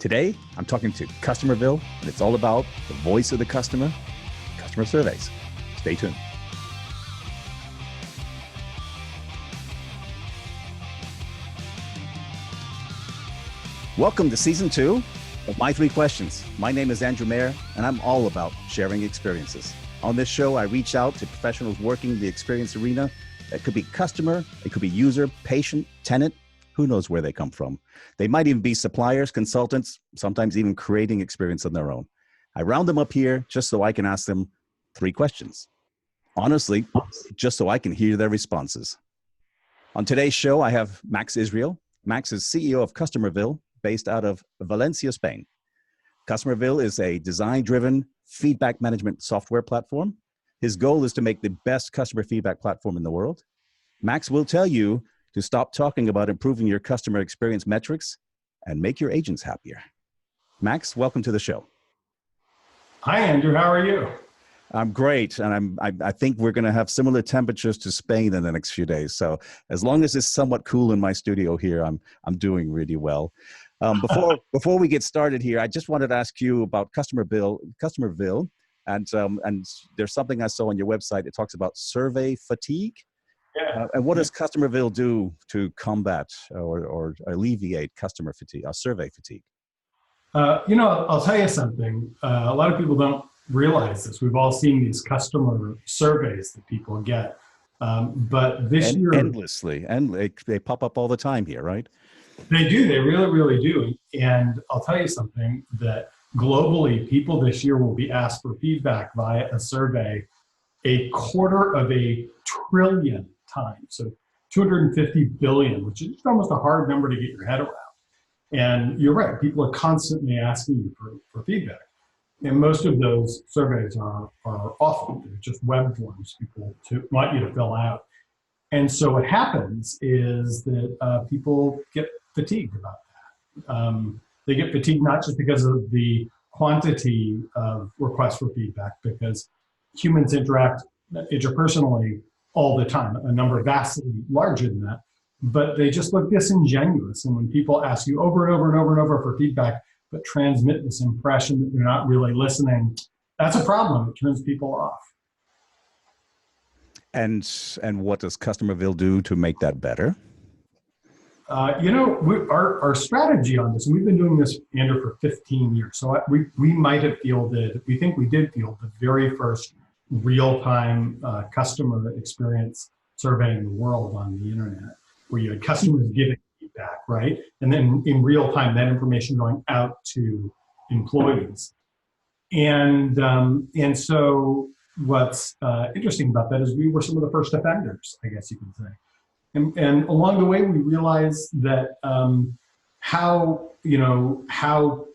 Today, I'm talking to Customerville, and it's all about the voice of the customer, customer surveys. Stay tuned. Welcome to Season 2 of My Three Questions. My name is Andrew Mayer, and I'm all about sharing experiences. On this show, I reach out to professionals working the experience arena. It could be customer, it could be user, patient, tenant. Who knows where they come from? They might even be suppliers, consultants, sometimes even creating experience on their own. I round them up here just so I can ask them 3 questions. Honestly, just so I can hear their responses. On today's show, I have Max Israel. Max is CEO of Customerville, based out of Valencia, Spain. Customerville is a design-driven feedback management software platform. His goal is to make the best customer feedback platform in the world. Max will tell you to stop talking about improving your customer experience metrics and make your agents happier. Max, welcome to the show. Hi, Andrew. How are you? I'm great, and I think we're going to have similar temperatures to Spain in the next few days. So as long as it's somewhat cool in my studio here, I'm doing really well. Before we get started here, I just wanted to ask you about Customerville, and there's something I saw on your website. It talks about survey fatigue. Yeah. And what does Customerville do to combat or alleviate customer fatigue, survey fatigue? I'll tell you something. A lot of people don't realize this. We've all seen these customer surveys that people get, but this year endlessly, and they pop up all the time here, right? They do. They really, really do. And I'll tell you something, that globally, people this year will be asked for feedback via a survey 250 billion times. So 250 billion, which is almost a hard number to get your head around. And you're right, people are constantly asking you for feedback. And most of those surveys are awful. They're just web forms people want you to fill out. And so what happens is that people get fatigued about that. They get fatigued not just because of the quantity of requests for feedback, because humans interact interpersonally all the time, a number vastly larger than that, but they just look disingenuous. And when people ask you over and over and over and over for feedback, but transmit this impression that they're not really listening, that's a problem. It turns people off. And what does Customerville do to make that better? Our strategy on this, and we've been doing this, Andrew, for 15 years. So we might have fielded, we think we did field the very first real-time customer experience survey in the world on the internet, where you had customers giving feedback, right? And then in real time, that information going out to employees. And so what's interesting about that is we were some of the first offenders, I guess you could say. And along the way, we realized that how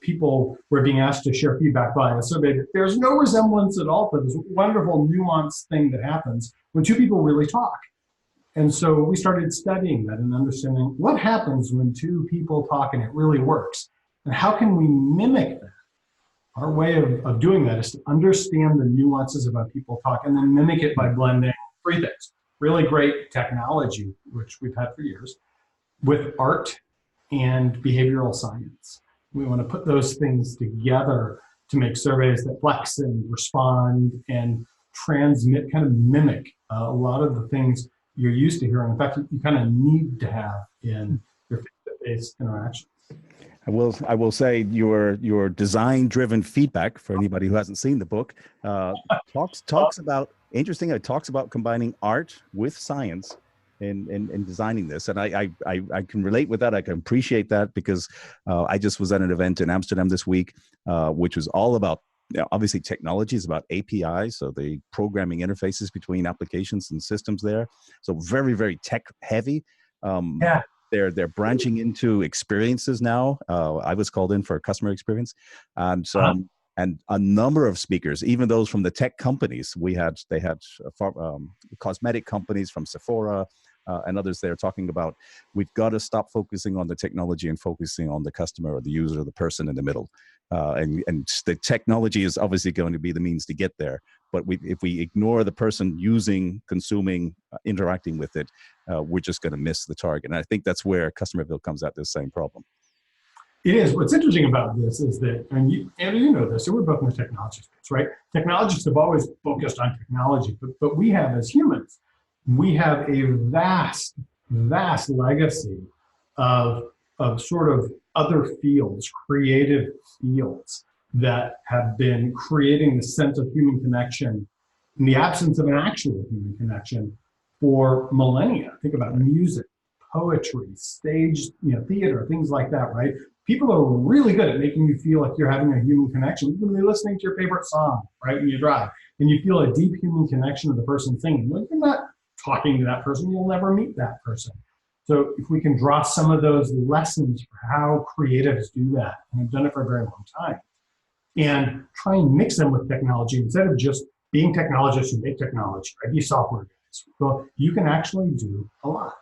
people were being asked to share feedback via a survey, that there's no resemblance at all to this wonderful nuanced thing that happens when two people really talk. And so we started studying that and understanding what happens when two people talk and it really works. And how can we mimic that? Our way of doing that is to understand the nuances of how people talk and then mimic it by blending 3 things. Really great technology, which we've had for years, with art and behavioral science. We want to put those things together to make surveys that flex and respond and transmit, kind of mimic a lot of the things you're used to hearing. In fact, you kind of need to have in your face-to-face interactions. I will say your design-driven feedback, for anybody who hasn't seen the book, talks about, interesting, it talks about combining art with science in designing this. And I can relate with that. I can appreciate that because I just was at an event in Amsterdam this week, which was all about, obviously technology is about APIs, so the programming interfaces between applications and systems there. So very, very tech heavy. Yeah. They're branching into experiences now. I was called in for a customer experience, and a number of speakers, even those from the tech companies. They had cosmetic companies from Sephora and others there talking about, we've got to stop focusing on the technology and focusing on the customer or the user or the person in the middle. And the technology is obviously going to be the means to get there. But if we ignore the person using, consuming, interacting with it, we're just going to miss the target. And I think that's where Customerville comes at this same problem. It is. What's interesting about this is that, and you know this, so we're both in the technology space, right? Technologists have always focused on technology, but we have, as humans, we have a vast legacy of, sort of other fields, creative fields that have been creating the sense of human connection in the absence of an actual human connection for millennia. Think about music, poetry, stage, theater, things like that, right? People are really good at making you feel like you're having a human connection, even when you're listening to your favorite song, right, when you drive, and you feel a deep human connection to the person singing. Well, if you're not talking to that person, you'll never meet that person. So if we can draw some of those lessons for how creatives do that, and we've done it for a very long time, and try and mix them with technology instead of just being technologists who make technology, right? Be software guys. Well, you can actually do a lot.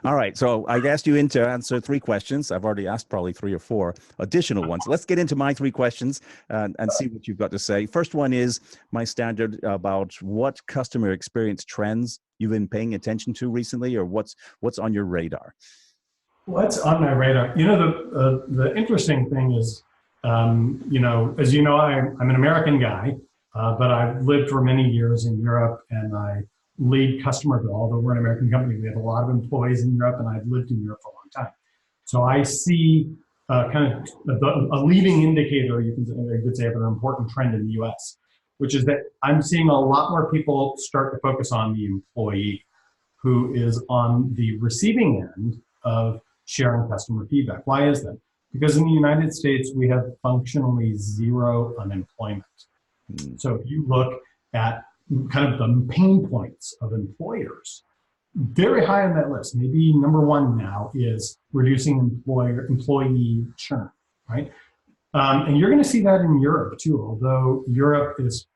All right. So I asked you to answer 3 questions. I've already asked probably 3 or 4 additional ones. Let's get into my 3 questions and see what you've got to say. First one is my standard about what customer experience trends you've been paying attention to recently, or what's on your radar. What's on my radar? The interesting thing is, as you know, I'm an American guy, but I've lived for many years in Europe, and I lead Customerville. Although we're an American company, we have a lot of employees in Europe, and I've lived in Europe for a long time. So I see kind of a leading indicator, you could say, of an important trend in the US, which is that I'm seeing a lot more people start to focus on the employee who is on the receiving end of sharing customer feedback. Why is that? Because in the United States, we have functionally zero unemployment. So if you look at kind of the pain points of employers, very high on that list, maybe number 1 now, is reducing employee churn, right? And you're going to see that in Europe too, although Europe has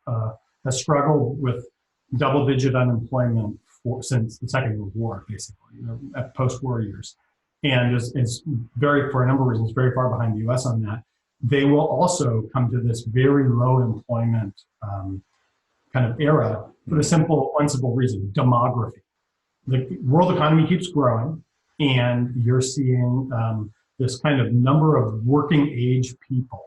struggled with double-digit unemployment since the Second World War, basically, at post-war years. And is very, for a number of reasons, very far behind the US on that. They will also come to this very low employment kind of era for one simple reason: demography. The world economy keeps growing, and you're seeing this kind of number of working age people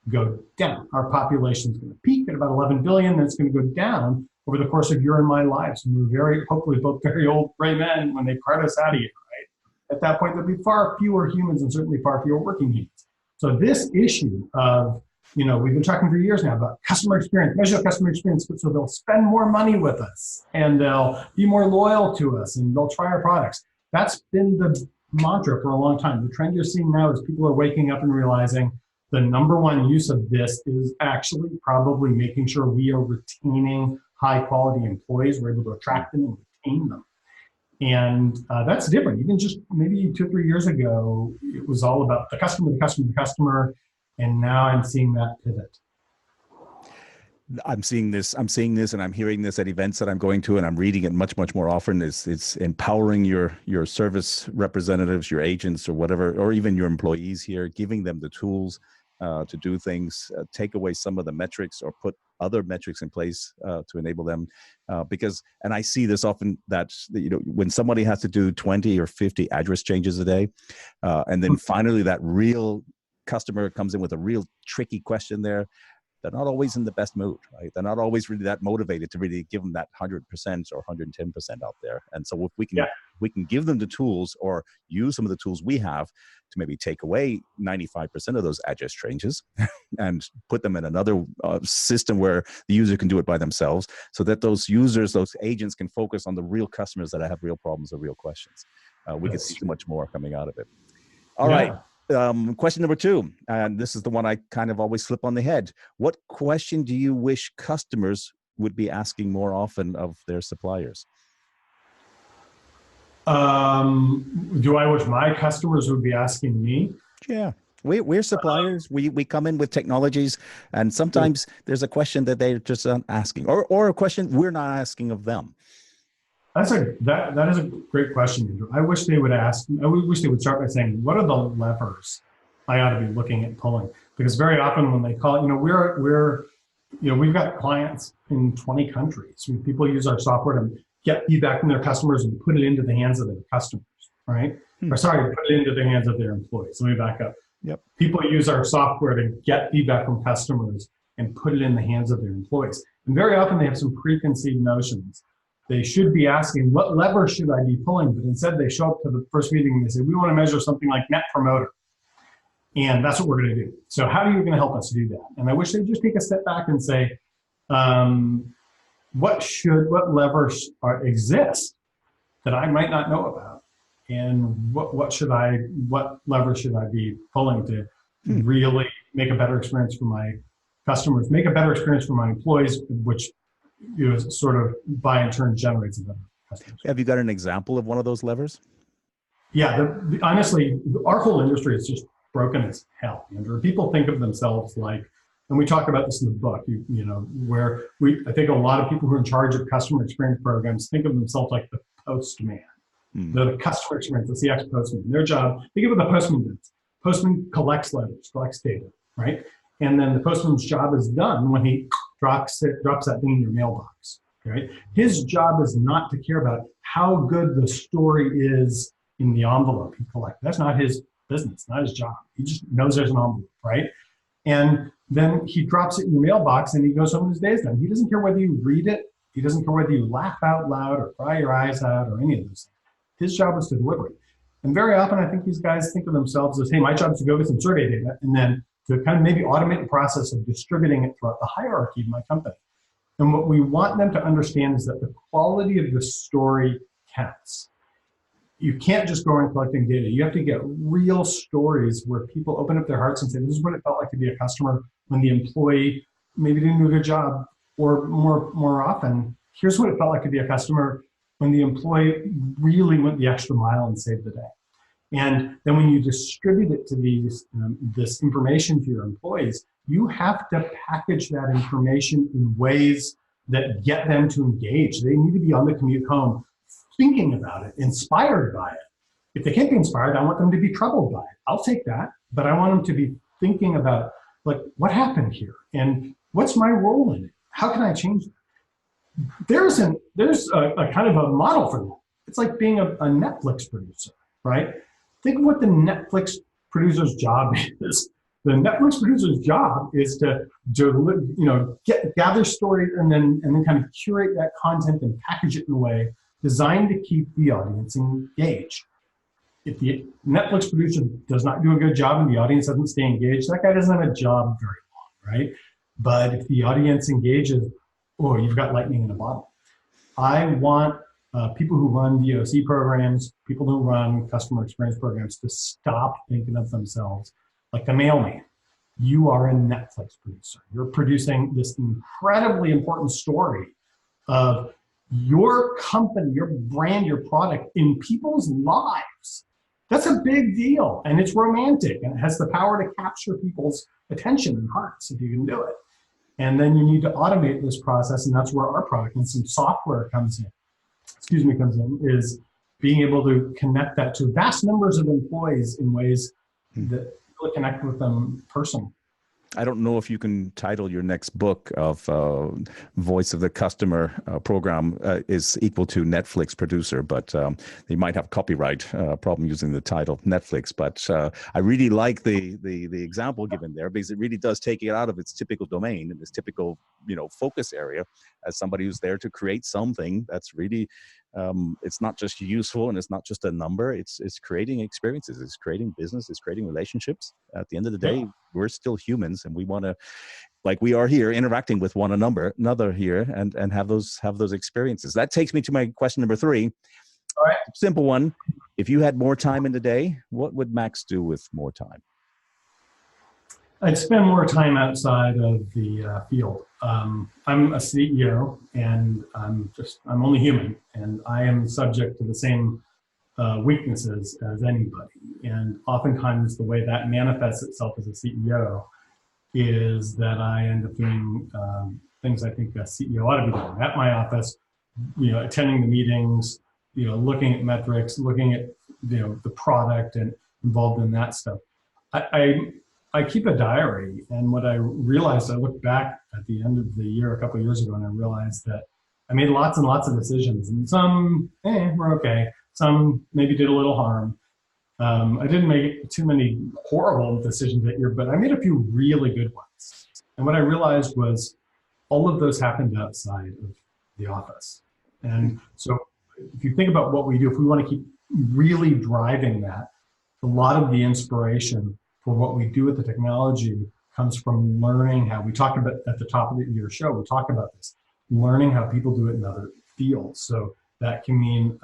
go down. Our population is going to peak at about 11 billion, and it's going to go down over the course of your and my lives. And we're hopefully both very old gray men when they part us out of here, right? At that point, there'll be far fewer humans and certainly far fewer working humans. So this issue of, we've been talking for years now about customer experience, measure customer experience, so they'll spend more money with us, and they'll be more loyal to us, and they'll try our products. That's been the mantra for a long time. The trend you're seeing now is people are waking up and realizing the number 1 use of this is actually probably making sure we are retaining high quality employees. We're able to attract them and retain them. And that's different. Even just maybe 2 or 3 years ago, it was all about the customer. And now I'm seeing that pivot. I'm seeing this, and I'm hearing this at events that I'm going to, and I'm reading it much more often. It's empowering your service representatives, your agents, or whatever, or even your employees here, giving them the tools to do things, take away some of the metrics, or put other metrics in place to enable them. Because, and I see this often, that when somebody has to do 20 or 50 address changes a day, and then finally that real customer comes in with a real tricky question there, they're not always in the best mood, right? They're not always really that motivated to really give them that 100% or 110% out there. And so if we can give them the tools, or use some of the tools we have to maybe take away 95% of those address changes and put them in another system where the user can do it by themselves, so that those users, those agents, can focus on the real customers that have real problems or real questions. We can see so much more coming out of it. All right. Question number 2, and this is the one I kind of always slip on the head. What question do you wish customers would be asking more often of their suppliers? Do I wish my customers would be asking me? Yeah. We're suppliers. We come in with technologies, and sometimes there's a question that they're just asking, or a question we're not asking of them. That is a great question, Andrew. I wish they would start by saying, what are the levers I ought to be looking at pulling? Because very often when they call it, we've got clients in 20 countries. People use our software to get feedback from their customers and put it into the hands of their customers, right? or sorry, put it into the hands of their employees. Let me back up. Yep. People use our software to get feedback from customers and put it in the hands of their employees. And very often they have some preconceived notions. They should be asking, what lever should I be pulling? But instead they show up to the first meeting and they say, we want to measure something like net promoter. And that's what we're going to do. So how are you going to help us do that? And I wish they'd just take a step back and say, what levers exist that I might not know about? And what lever should I be pulling to really make a better experience for my customers, make a better experience for my employees, which sort of by in turn generates a better customer. Have you got an example of one of those levers? Yeah, honestly, our whole industry is just broken as hell, Andrew. People think of themselves like, and we talk about this in the book, where I think a lot of people who are in charge of customer experience programs think of themselves like the postman. The customer experience, the CX postman. Their job, think of what the postman does. Postman collects letters, collects data, right? And then the postman's job is done when he drops that thing in your mailbox, right? His job is not to care about how good the story is in the envelope he collects. That's not his business, not his job. He just knows there's an envelope, right? And then he drops it in your mailbox and he goes home and his day's done. He doesn't care whether you read it. He doesn't care whether you laugh out loud or cry your eyes out or any of those things. His job is to deliver it. And very often, I think these guys think of themselves as, hey, my job is to go get some survey data and then to kind of maybe automate the process of distributing it throughout the hierarchy of my company. And what we want them to understand is that the quality of the story counts. You can't just go around collecting data. You have to get real stories where people open up their hearts and say, this is what it felt like to be a customer when the employee maybe didn't do a good job, or more often, here's what it felt like to be a customer when the employee really went the extra mile and saved the day. And then when you distribute it to this information to your employees, you have to package that information in ways that get them to engage. They need to be on the commute home thinking about it, inspired by it. If they can't be inspired, I want them to be troubled by it. I'll take that, but I want them to be thinking about, like, what happened here? And what's my role in it? How can I change that? There's a kind of a model for that. It's like being a Netflix producer, right? Think of what the Netflix producer's job is. The Netflix producer's job is to gather stories and then kind of curate that content and package it in a way designed to keep the audience engaged. If the Netflix producer does not do a good job and the audience doesn't stay engaged, that guy doesn't have a job very long, right? But if the audience engages, you've got lightning in a bottle. I want people who run VOC programs, people who run customer experience programs to stop thinking of themselves like the mailman. You are a Netflix producer. You're producing this incredibly important story of your company, your brand, your product in people's lives. That's a big deal, and it's romantic, and it has the power to capture people's attention and hearts if you can do it. And then you need to automate this process, and that's where our product and some software comes in, is being able to connect that to vast numbers of employees in ways that really connect with them personally. I don't know if you can title your next book of Voice of the Customer program is equal to Netflix producer, but they might have copyright problem using the title Netflix. But I really like the example given there, because it really does take it out of its typical domain and its typical focus area as somebody who's there to create something that's really it's not just useful and it's not just a number. It's creating experiences, it's creating business, it's creating relationships. At the end of the day, we're still humans, and we want to, like we are here, interacting with one another here, and have those experiences. That takes me to my question number 3. All right. Simple one. If you had more time in the day, what would Max do with more time? I'd spend more time outside of the field. I'm a CEO, and I'm only human, and I am subject to the same weaknesses as anybody. And oftentimes the way that manifests itself as a CEO is that I end up doing things I think a CEO ought to be doing at my office, attending the meetings, looking at metrics, looking at, the product and involved in that stuff. I keep a diary, and what I realized, I looked back at the end of the year a couple of years ago, and I realized that I made lots and lots of decisions, and some were okay, some maybe did a little harm, I didn't make too many horrible decisions that year, but I made a few really good ones. And what I realized was all of those happened outside of the office. And so if you think about what we do, if we want to keep really driving that, a lot of the inspiration for what we do with the technology comes from learning how, we talked about at the top of your show, we talked about this, learning how people do it in other fields. So that can mean,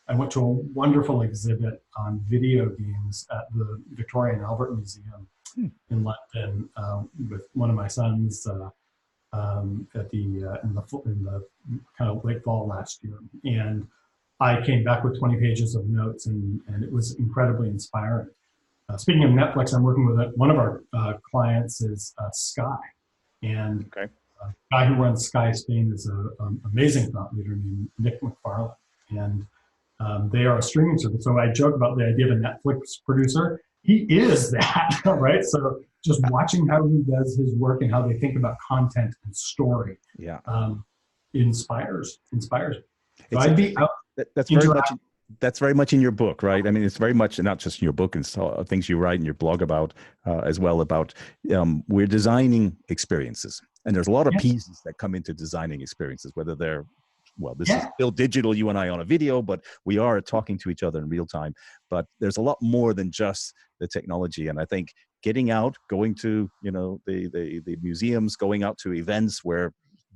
I went to a wonderful exhibit on video games at the Victoria and Albert Museum in London with one of my sons in the kind of late fall last year. And I came back with 20 pages of notes, and it was incredibly inspiring. Speaking of Netflix, I'm working with one of our clients is Sky. And Okay. the guy who runs Sky Spain is an amazing thought leader named Nick McFarlane. And they are a streaming service. So I joke about the idea of a Netflix producer. He is that, right? So just watching how he does his work and how they think about content and story, inspires me. So I'd be out. That's very much in your book, right? I mean, it's very much not just in your book and things you write in your blog about as well about we're designing experiences, and there's a lot of pieces that come into designing experiences, whether they're this is still digital, you and I on a video, but we are talking to each other in real time. But there's a lot more than just the technology. And I think getting out, going to, the museums, going out to events where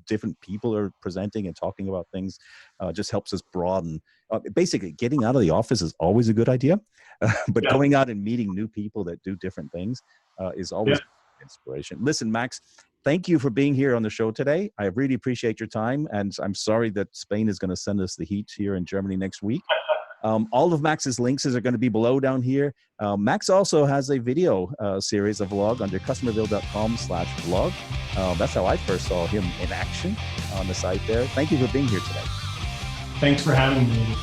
different people are presenting and talking about things just helps us broaden. Basically, getting out of the office is always a good idea, but going out and meeting new people that do different things is always inspiration. Listen, Max, thank you for being here on the show today. I really appreciate your time, and I'm sorry that Spain is going to send us the heat here in Germany next week. All of Max's links are going to be below down here. Max also has a video series, a vlog under customerville.com/vlog. That's how I first saw him in action on the site there. Thank you for being here today. Thanks for having me.